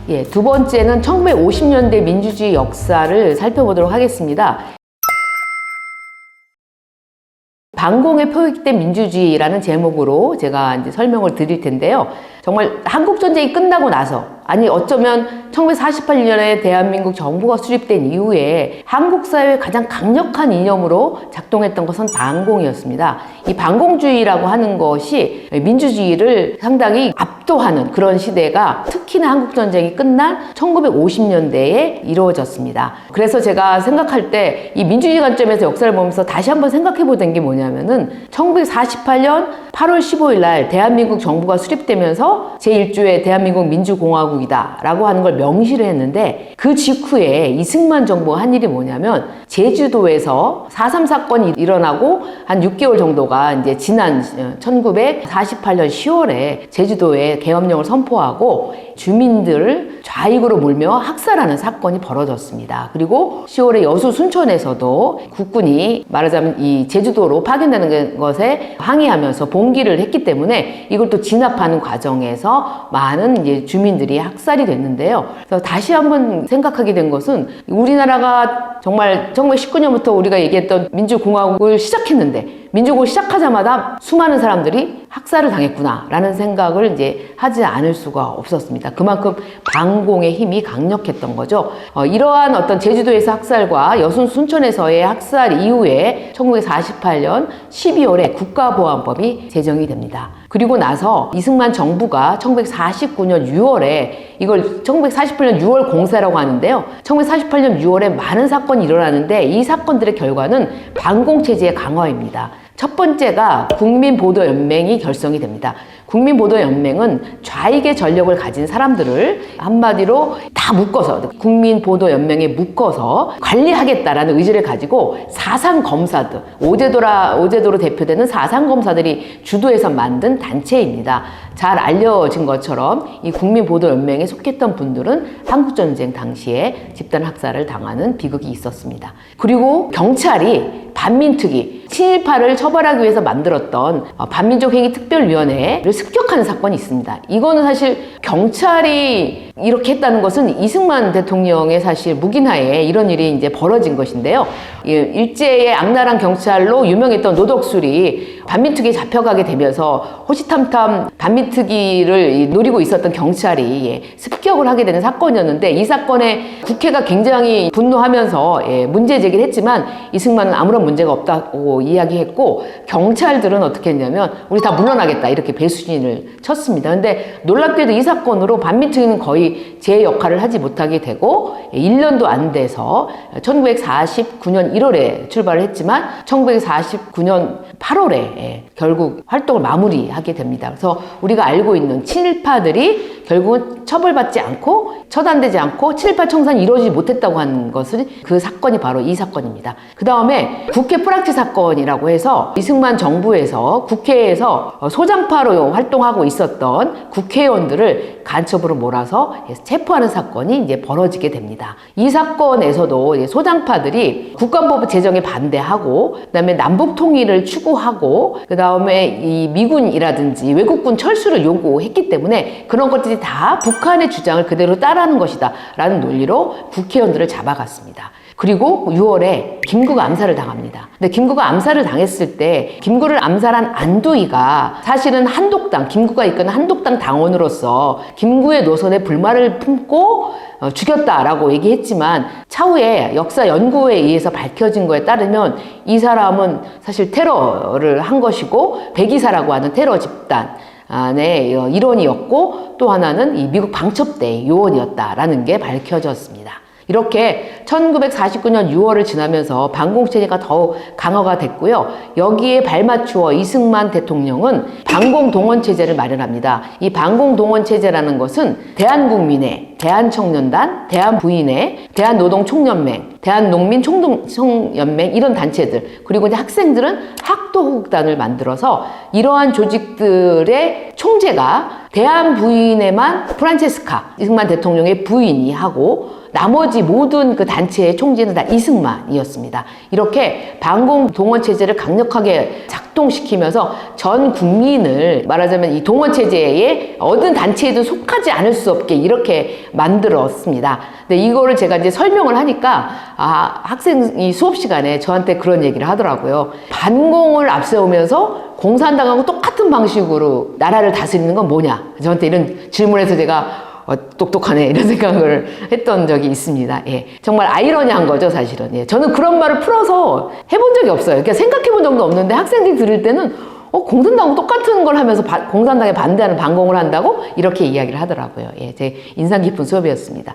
예, 두 번째는 1950년대 민주주의 역사를 살펴보도록 하겠습니다. 반공에 표익된 민주주의라는 제목으로 제가 이제 설명을 드릴 텐데요. 정말 한국전쟁이 끝나고 나서, 아니 어쩌면 1948년에 대한민국 정부가 수립된 이후에 한국 사회의 가장 강력한 이념으로 작동했던 것은 반공이었습니다. 이 반공주의라고 하는 것이 민주주의를 상당히 압도하는 그런 시대가 특히나 한국전쟁이 끝난 1950년대에 이루어졌습니다. 그래서 제가 생각할 때 이 민주주의 관점에서 역사를 보면서 다시 한번 생각해 보던 게 뭐냐면은 1948년 8월 15일 날 대한민국 정부가 수립되면서 제1조의 대한민국 민주공화국이다 라고 하는 걸 명시를 했는데, 그 직후에 이승만 정부가 한 일이 뭐냐면 제주도에서 4.3 사건이 일어나고 한 6개월 정도가 이제 지난 1948년 10월에 제주도에 계엄령을 선포하고 주민들을 좌익으로 몰며 학살하는 사건이 벌어졌습니다. 그리고 10월에 여수 순천에서도 국군이 말하자면 이 제주도로 파견되는 것에 항의하면서 봉기를 했기 때문에 이걸 또 진압하는 과정에서 많은 이제 주민들이 학살이 됐는데요. 그래서 다시 한번 생각하게 된 것은 우리나라가 정말 1919년부터 우리가 얘기했던 민주공화국을 시작했는데 민주공화국 시작하자마자 수많은 사람들이 학살을 당했구나 라는 생각을 이제 하지 않을 수가 없었습니다. 그만큼 반공의 힘이 강력했던 거죠. 이러한 어떤 제주도에서 학살과 여순 순천에서의 학살 이후에 1948년 12월에 국가보안법이 제정이 됩니다. 그리고 나서 이승만 정부가 1949년 6월에 이걸 1948년 6월 공사라고 하는데요. 1948년 6월에 많은 사건이 일어나는데 이 사건들의 결과는 반공체제의 강화입니다. 첫 번째가 국민보도연맹이 결성이 됩니다. 국민보도연맹은 좌익의 전력을 가진 사람들을 한마디로 다 묶어서, 국민보도연맹에 묶어서 관리하겠다라는 의지를 가지고 사상검사들, 오제도로 대표되는 사상검사들이 주도해서 만든 단체입니다. 잘 알려진 것처럼 이 국민보도연맹에 속했던 분들은 한국전쟁 당시에 집단학살을 당하는 비극이 있었습니다. 그리고 경찰이 반민특위, 친일파를 처벌하기 위해서 만들었던 반민족행위특별위원회를 습격하는 사건이 있습니다. 이거는 사실 경찰이 이렇게 했다는 것은 이승만 대통령의 사실 묵인하에 이런 일이 이제 벌어진 것인데요. 일제의 악랄한 경찰로 유명했던 노덕술이 반민특위에 잡혀가게 되면서 호시탐탐 반민특위를 노리고 있었던 경찰이 습격을 하게 되는 사건이었는데, 이 사건에 국회가 굉장히 분노하면서 문제 제기를 했지만 이승만은 아무런 문제가 없다고 이야기했고, 경찰들은 어떻게 했냐면 우리 다 물러나겠다 이렇게 배수진을 쳤습니다. 근데 놀랍게도 이 사건으로 반민특위는 거의 제 역할을 하지 못하게 되고 1년도 안 돼서 1949년 1월에 출발을 했지만 1949년 8월에 결국 활동을 마무리하게 됩니다. 그래서 우리가 알고 있는 친일파들이 결국은 처벌받지 않고 처단되지 않고 친일파 청산이 이루어지지 못했다고 하는 것은 그 사건이 바로 이 사건입니다. 그 다음에 국회 프락치 사건이라고 해서 이승만 정부에서 국회에서 소장파로 활동하고 있었던 국회의원들을 간첩으로 몰아서 체포하는 사건이 이제 벌어지게 됩니다. 이 사건에서도 소장파들이 국가법 제정에 반대하고, 그다음에 남북 통일을 추구하고, 그다음에 이 미군이라든지 외국군 철수를 요구했기 때문에 그런 것들이 다 북한의 주장을 그대로 따르는 것이다 라는 논리로 국회의원들을 잡아갔습니다. 그리고 6월에 김구가 암살을 당합니다. 근데 김구가 암살을 당했을 때 김구를 암살한 안도희가 사실은 한독당, 김구가 이끄는 한독당 당원으로서 김구의 노선에 불만을 품고 죽였다라고 얘기했지만, 차후에 역사 연구에 의해서 밝혀진 거에 따르면 이 사람은 사실 테러를 한 것이고 백이사라고 하는 테러 집단 의 일원이었고, 또 하나는 이 미국 방첩대 요원이었다라는 게 밝혀졌습니다. 이렇게 1949년 6월을 지나면서 반공체제가 더욱 강화가 됐고요. 여기에 발맞추어 이승만 대통령은 반공동원체제를 마련합니다. 이 반공동원체제라는 것은 대한국민회, 대한청년단, 대한부인회, 대한노동총연맹, 대한농민총연맹 이런 단체들, 그리고 이제 학생들은 학도호국단을 만들어서 이러한 조직들의 총재가 대한부인회만 프란체스카, 이승만 대통령의 부인이 하고, 나머지 모든 그 단체의 총재는 다 이승만이었습니다. 이렇게 반공동원체제를 강력하게 작동시키면서 전 국민을 말하자면 이 동원체제에 어느 단체에도 속하지 않을 수 없게 이렇게 만들었습니다. 근데 이거를 제가 이제 설명을 하니까 학생이 수업 시간에 저한테 그런 얘기를 하더라고요. 반공을 앞세우면서 공산당하고 똑같은 방식으로 나라를 다스리는 건 뭐냐? 저한테 이런 질문에서 제가 똑똑하네 이런 생각을 했던 적이 있습니다. 예, 정말 아이러니한 거죠, 사실은. 예, 저는 그런 말을 풀어서 해본 적이 없어요. 그러니까 생각해 본 적도 없는데 학생들이 들을 때는 공산당하고 똑같은 걸 하면서 공산당에 반대하는 반공을 한다고 이렇게 이야기를 하더라고요. 예, 제 인상 깊은 수업이었습니다.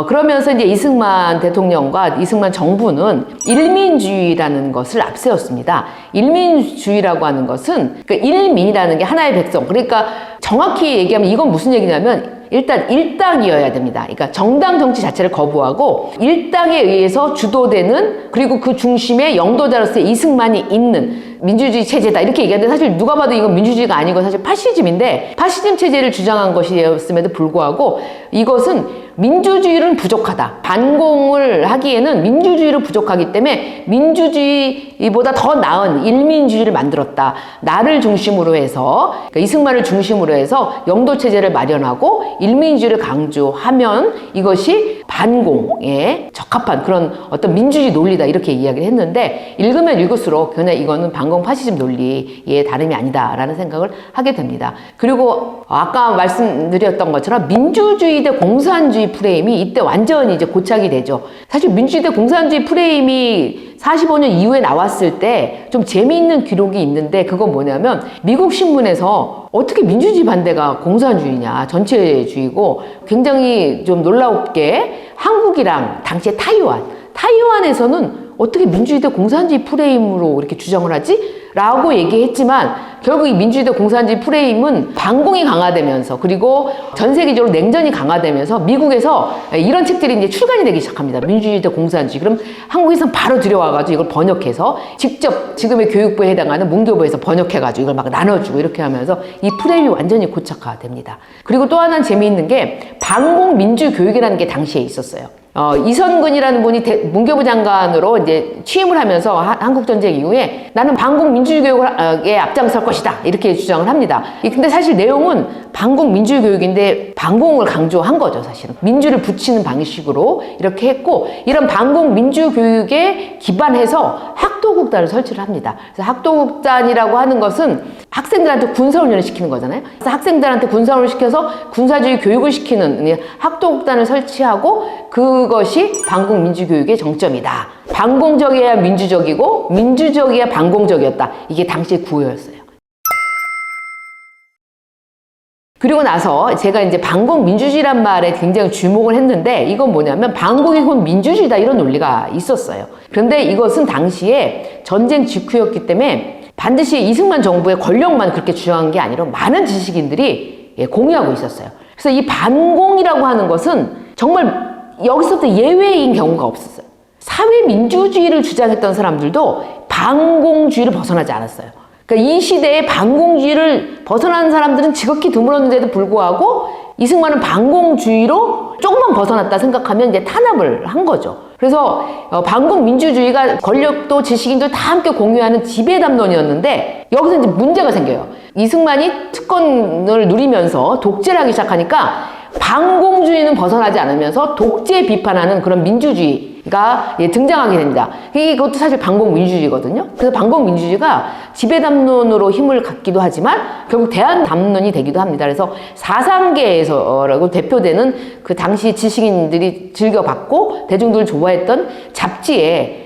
그러면서 이제 이승만 대통령과 이승만 정부는 일민주의라는 것을 앞세웠습니다. 일민주의라고 하는 것은 그 일민이라는 게 하나의 백성. 그러니까 정확히 얘기하면 이건 무슨 얘기냐면 일단 일당이어야 됩니다. 그러니까 정당 정치 자체를 거부하고 일당에 의해서 주도되는 그리고 그 중심에 영도자로서의 이승만이 있는 민주주의 체제다 이렇게 얘기하는데 사실 누가 봐도 이건 민주주의가 아니고 사실 파시즘인데 파시즘 체제를 주장한 것이었음에도 불구하고 이것은 민주주의는 부족하다. 반공을 하기에는 민주주의를 부족하기 때문에 민주주의보다 더 나은 일민주의를 만들었다. 나를 중심으로 해서 그러니까 이승만을 중심으로 해서 영도체제를 마련하고 일민주의를 강조하면 이것이 반공에 적합한 그런 어떤 민주주의 논리다 이렇게 이야기를 했는데 읽으면 읽을수록 그냥 이거는 반공 파시즘 논리의 다름이 아니다라는 생각을 하게 됩니다. 그리고 아까 말씀드렸던 것처럼 민주주의 대 공산주의 프레임이 이때 완전히 이제 고착이 되죠. 사실 민주주의 대 공산주의 프레임이 45년 이후에 나왔을 때 좀 재미있는 기록이 있는데 그건 뭐냐면 미국 신문에서 어떻게 민주주의 반대가 공산주의냐 전체주의고 굉장히 좀 놀랍게 한국이랑 당시에 타이완에서는 어떻게 민주주의 대 공산주의 프레임으로 이렇게 주장을 하지? 라고 얘기했지만 결국 이 민주주의 대 공산주의 프레임은 반공이 강화되면서 그리고 전 세계적으로 냉전이 강화되면서 미국에서 이런 책들이 이제 출간이 되기 시작합니다. 민주주의 대 공산주의. 그럼 한국에서는 바로 들여와가지고 이걸 번역해서 직접 지금의 교육부에 해당하는 문교부에서 번역해가지고 이걸 막 나눠주고 이렇게 하면서 이 프레임이 완전히 고착화됩니다. 그리고 또 하나는 재미있는 게 반공 민주 교육이라는 게 당시에 있었어요. 이선근이라는 분이 문교부 장관으로 이제 취임을 하면서 한국전쟁 이후에 나는 반공 민주주의 교육에 앞장설 것이다. 이렇게 주장을 합니다. 근데 사실 내용은 반공 민주주의 교육인데 반공을 강조한 거죠, 사실은. 민주를 붙이는 방식으로 이렇게 했고, 이런 반공 민주 교육에 기반해서 학도국단을 설치를 합니다. 그래서 학도국단이라고 하는 것은 학생들한테 군사훈련을 시키는 거잖아요. 그래서 학생들한테 군사훈련을 시켜서 군사주의 교육을 시키는 학도국단을 설치하고 그것이 반공 민주교육의 정점이다. 반공적이어야 민주적이고 민주적이어야 반공적이었다. 이게 당시의 구호였어요. 그리고 나서 제가 이제 반공 민주주의란 말에 굉장히 주목을 했는데 이건 뭐냐면 반공이 곧 민주주의다 이런 논리가 있었어요. 그런데 이것은 당시에 전쟁 직후였기 때문에 반드시 이승만 정부의 권력만 그렇게 주장한 게 아니라 많은 지식인들이 공유하고 있었어요. 그래서 이 반공이라고 하는 것은 정말 여기서부터 예외인 경우가 없었어요. 사회민주주의를 주장했던 사람들도 반공주의를 벗어나지 않았어요. 그러니까 이 시대에 반공주의를 벗어나는 사람들은 지극히 드물었는데도 불구하고 이승만은 반공주의로 조금만 벗어났다 생각하면 이제 탄압을 한 거죠. 그래서 반공 민주주의가 권력도 지식인도 다 함께 공유하는 지배 담론이었는데 여기서 이제 문제가 생겨요. 이승만이 특권을 누리면서 독재를 하기 시작하니까 반공주의는 벗어나지 않으면서 독재 비판하는 그런 민주주의가 등장하게 됩니다. 그것도 사실 반공민주주의거든요. 그래서 반공민주주의가 지배담론으로 힘을 갖기도 하지만 결국 대안담론이 되기도 합니다. 그래서 사상계에서라고 대표되는 그 당시 지식인들이 즐겨봤고 대중들을 좋아했던 잡지에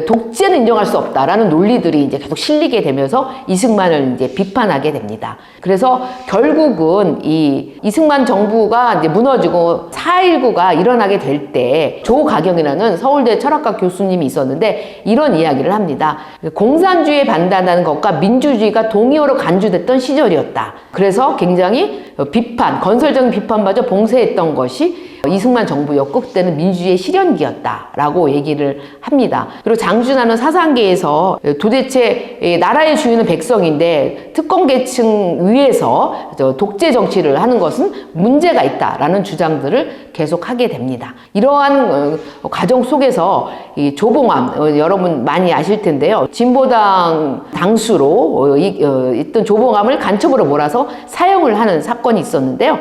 독재는 인정할 수 없다라는 논리들이 이제 계속 실리게 되면서 이승만을 이제 비판하게 됩니다. 그래서 결국은 이승만 정부가 이제 무너지고 4.19가 일어나게 될 때 조가경이라는 서울대 철학과 교수님이 있었는데 이런 이야기를 합니다. 공산주의에 반대한다는 것과 민주주의가 동의어로 간주됐던 시절이었다. 그래서 굉장히 건설적인 비판마저 봉쇄했던 것이 이승만 정부였고 그때는 민주주의의 실현기였다라고 얘기를 합니다. 그리고 장준하는 사상계에서 도대체 나라의 주인은 백성인데 특권계층 위에서 독재 정치를 하는 것은 문제가 있다라는 주장들을 계속하게 됩니다. 이러한 과정 속에서 이 조봉암 여러분 많이 아실 텐데요. 진보당 당수로 있던 조봉암을 간첩으로 몰아서 사형을 하는 사건이 사건이 있었는데요.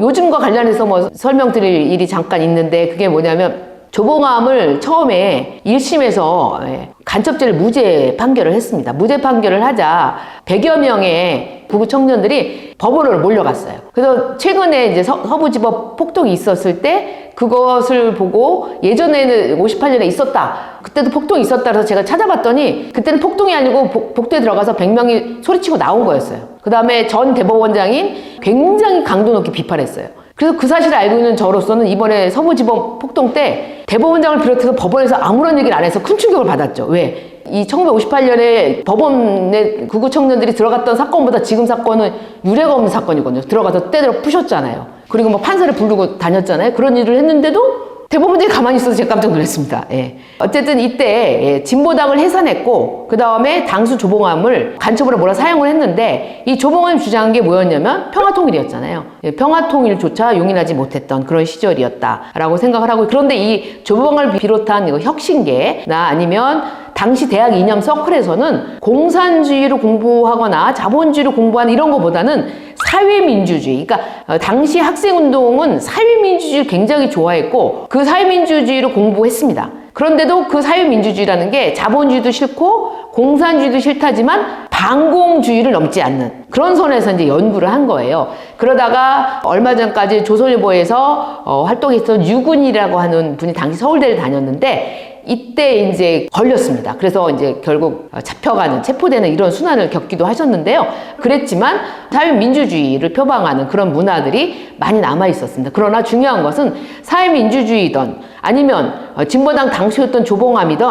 요즘과 관련해서 뭐 설명드릴 일이 잠깐 있는데 그게 뭐냐면 조봉암을 처음에 1심에서 간첩죄를 무죄 판결을 했습니다. 무죄 판결을 하자 100여 명의 부부 청년들이 법원으로 몰려갔어요. 그래서 최근에 이제 서부지법 폭동이 있었을 때 그것을 보고 예전에는 58년에 있었다. 그때도 폭동이 있었다. 그래서 제가 찾아봤더니 그때는 폭동이 아니고 복도에 들어가서 100명이 소리치고 나온 거였어요. 그 다음에 전 대법원장인 굉장히 강도 높게 비판했어요. 그래서 그 사실을 알고 있는 저로서는 이번에 서부지법 폭동 때 대법원장을 비롯해서 법원에서 아무런 얘기를 안 해서 큰 충격을 받았죠. 왜? 이 1958년에 법원에 구구 청년들이 들어갔던 사건보다 지금 사건은 유례가 없는 사건이거든요. 들어가서 때대로 푸셨잖아요. 그리고 뭐 판사를 부르고 다녔잖아요. 그런 일을 했는데도 대법원장이 가만히 있어서 제가 깜짝 놀랐습니다. 예. 어쨌든 이때 진보당을 해산했고 그 다음에 당수 조봉암을 간첩으로 몰아 사용을 했는데 이 조봉암이 주장한 게 뭐였냐면 평화통일이었잖아요. 평화통일조차 용인하지 못했던 그런 시절이었다라고 생각을 하고 그런데 이 조봉암을 비롯한 이거 혁신계나 아니면 당시 대학 이념 서클에서는 공산주의를 공부하거나 자본주의를 공부하는 이런 것보다는 사회민주주의, 그러니까 당시 학생운동은 사회민주주의를 굉장히 좋아했고 그 사회민주주의를 공부했습니다. 그런데도 그 사회민주주의라는 게 자본주의도 싫고 공산주의도 싫다지만 반공주의를 넘지 않는 그런 선에서 이제 연구를 한 거예요. 그러다가 얼마 전까지 조선일보에서 활동했던 유군이라고 하는 분이 당시 서울대를 다녔는데 이때 이제 걸렸습니다. 그래서 이제 결국 잡혀가는, 체포되는 이런 순환을 겪기도 하셨는데요. 그랬지만 사회민주주의를 표방하는 그런 문화들이 많이 남아 있었습니다. 그러나 중요한 것은 사회민주주의든 아니면 진보당 당수였던 조봉암이든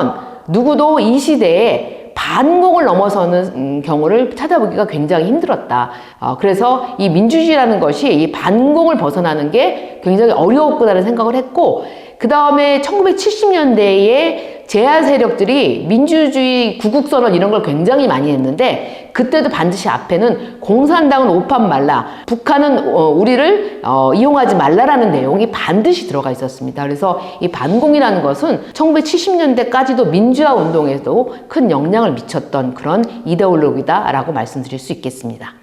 누구도 이 시대에 반공을 넘어서는 경우를 찾아보기가 굉장히 힘들었다. 그래서 이 민주주의라는 것이 이 반공을 벗어나는 게 굉장히 어려웠구나라는 생각을 했고 그 다음에 1970년대에 제야 세력들이 민주주의 구국선언 이런 걸 굉장히 많이 했는데 그때도 반드시 앞에는 공산당은 오판 말라, 북한은 우리를 이용하지 말라라는 내용이 반드시 들어가 있었습니다. 그래서 이 반공이라는 것은 1970년대까지도 민주화 운동에도 큰 영향을 미쳤던 그런 이데올로기다라고 말씀드릴 수 있겠습니다.